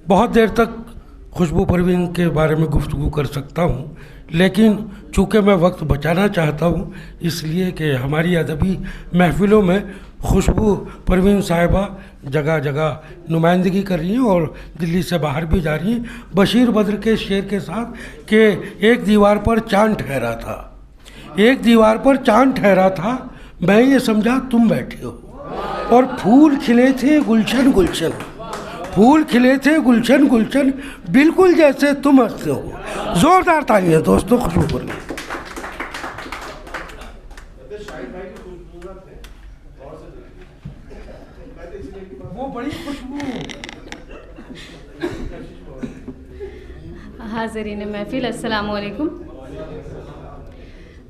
बहुत देर तक खुशबू परवीन के बारे में गुफ्तगू कर सकता हूँ, लेकिन चूँकि मैं वक्त बचाना चाहता हूँ इसलिए कि हमारी अदबी महफ़िलों में खुशबू परवीन साहिबा जगह जगह नुमाइंदगी कर रही हैं और दिल्ली से बाहर भी जा रही हैं, बशीर बद्र के शेर के साथ कि एक दीवार पर चांद ठहरा था, एक दीवार पर चांद ठहरा था, मैं ये समझा तुम बैठे हो, और फूल खिले थे गुलशन गुलशन, फूल खिले थे गुलशन गुलशन, बिल्कुल जैसे तुम हंसते हो। ज़ोरदार तालियां दोस्तों खुशबू पर। वो बड़ी खुशबू। हाज़रीन महफिल, अस्सलाम वालेकुम।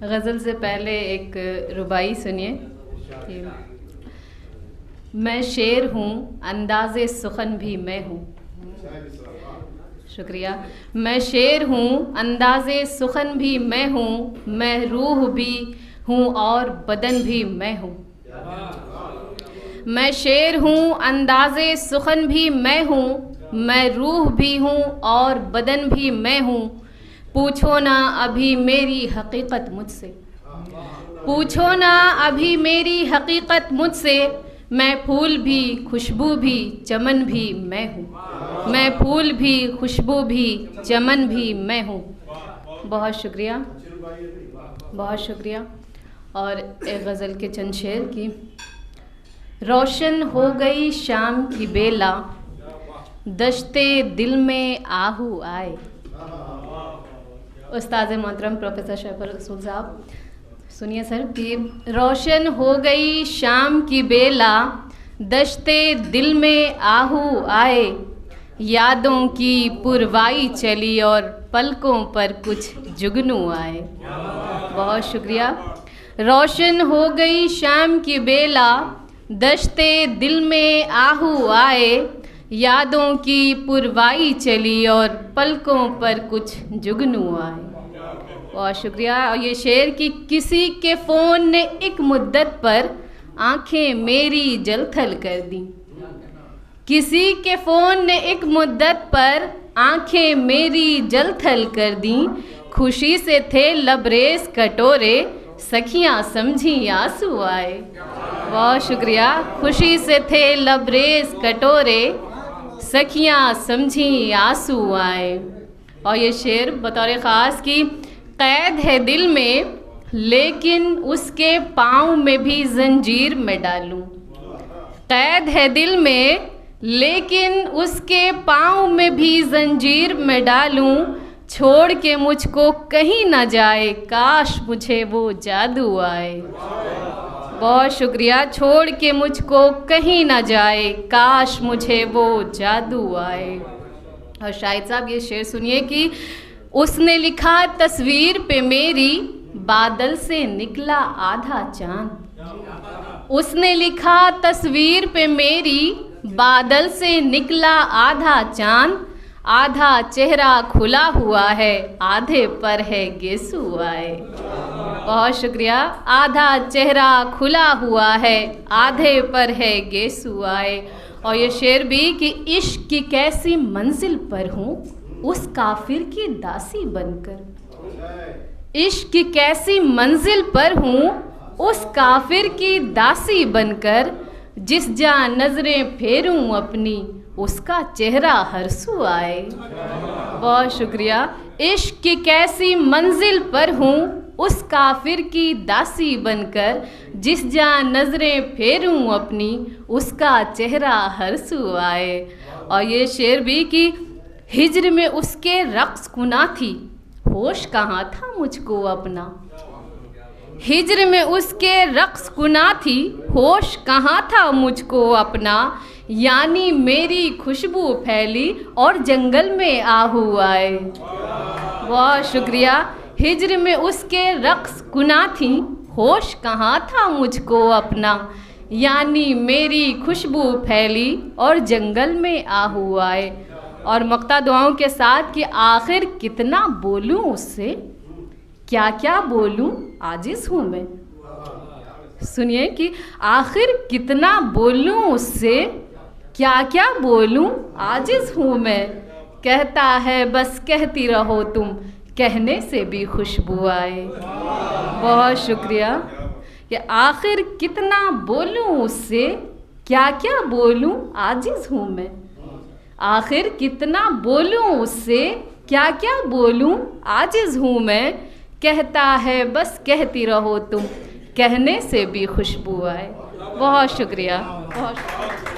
गज़ल से पहले एक रुबाई सुनिए कि मैं शेर हूँ अंदाज़े सुखन भी मैं हूँ। शुक्रिया। मैं शेर हूँ अंदाज़े सुखन भी मैं हूँ, मैं रूह भी हूँ और बदन भी मैं हूँ। मैं शेर हूँ अंदाज़े सुखन भी मैं हूँ, मैं रूह भी हूँ और बदन भी मैं हूँ। पूछो ना अभी मेरी हकीकत मुझसे, पूछो ना अभी मेरी हकीकत मुझसे, मैं फूल भी खुशबू भी चमन भी मैं हूँ, मैं फूल भी खुशबू भी चमन भी मैं हूँ। बहुत शुक्रिया, बहुत शुक्रिया। और एक गज़ल के चंद शेर की। रोशन हो गई शाम की बेला, दश्ते दिल में आहू आए। उस्ताद मोहतरम प्रोफेसर शैफुल रसूल साहब, सुनिए सर कि रोशन हो गई शाम की बेला, दश्ते दिल में आहू आए, यादों की पुरवाई चली और पलकों पर कुछ जुगनू आए। बहुत शुक्रिया। रोशन हो गई शाम की बेला, दश्ते दिल में आहू आए, यादों की पुरवाई चली और पलकों पर कुछ जुगनू आए। बहुत शुक्रिया। और ये शेर कि किसी के फ़ोन ने एक मुद्दत पर आंखें मेरी जलथल कर दी, किसी के फ़ोन ने एक मुद्दत पर आंखें मेरी जलथल कर दी, खुशी से थे लबरेज कटोरे, सखियाँ समझी आंसू आए। बहुत शुक्रिया। खुशी से थे लबरेज कटोरे, सखियाँ समझी आंसू आए। और ये शेर बतौर ख़ास की कैद है दिल में लेकिन उसके पाँव में भी जंजीर में डालूं, कैद है दिल में लेकिन उसके पाँव में भी जंजीर में डालूं, छोड़ के मुझको कहीं ना जाए, काश मुझे वो जादू आए। बहुत शुक्रिया। छोड़ के मुझको कहीं ना जाए, काश मुझे वो जादू आए। और शाहिद साहब ये शेर सुनिए कि उसने लिखा तस्वीर पे मेरी, बादल से निकला आधा चांद, उसने लिखा तस्वीर पे मेरी, बादल से निकला आधा चांद, आधा चेहरा खुला हुआ है, आधे पर है गेसू आए। बहुत शुक्रिया। आधा चेहरा खुला हुआ है, आधे पर है गेसू आए। और ये शेर भी कि इश्क की कैसी मंजिल पर हूँ उस काफिर की दासी बनकर, इश्क की कैसी मंजिल पर हूँ उस काफिर की दासी बनकर, जिस जहाँ नज़रें फेरूं अपनी उसका चेहरा हरसू आए। बहुत शुक्रिया। इश्क की कैसी मंजिल पर हूँ उस काफिर की दासी बनकर, जिस जहाँ नज़रें फेरूं अपनी उसका चेहरा हरसू आए। और ये शेर भी कि हिज्र में उसके रक्स कुना थी, होश कहाँ था मुझको अपना, हिज्र में उसके रक्स कुना थी, होश कहाँ था मुझको अपना, यानी मेरी खुशबू फैली और जंगल में आहू आए। बहुत शुक्रिया। हिज्र में उसके रक्स कुना थी, होश कहाँ था मुझको अपना, यानी मेरी खुशबू फैली और जंगल में आहू आए। और मक्ता दुआओं के साथ कि आखिर कितना बोलूं उससे, क्या क्या बोलूं आजिज़ हूँ मैं। सुनिए कि आखिर कितना बोलूं उससे, क्या क्या बोलूं आजिज़ हूँ मैं, कहता है बस कहती रहो तुम, कहने से भी खुशबू आए। बहुत शुक्रिया। कि आखिर कितना बोलूं उससे, क्या क्या बोलूं आजिज़ हूँ मैं। आखिर कितना बोलूं उससे, क्या क्या बोलूं आजिज़ हूँ मैं, कहता है बस कहती रहो तुम, कहने से भी खुशबू आए। बहुत शुक्रिया, बहुत शुक्रिया।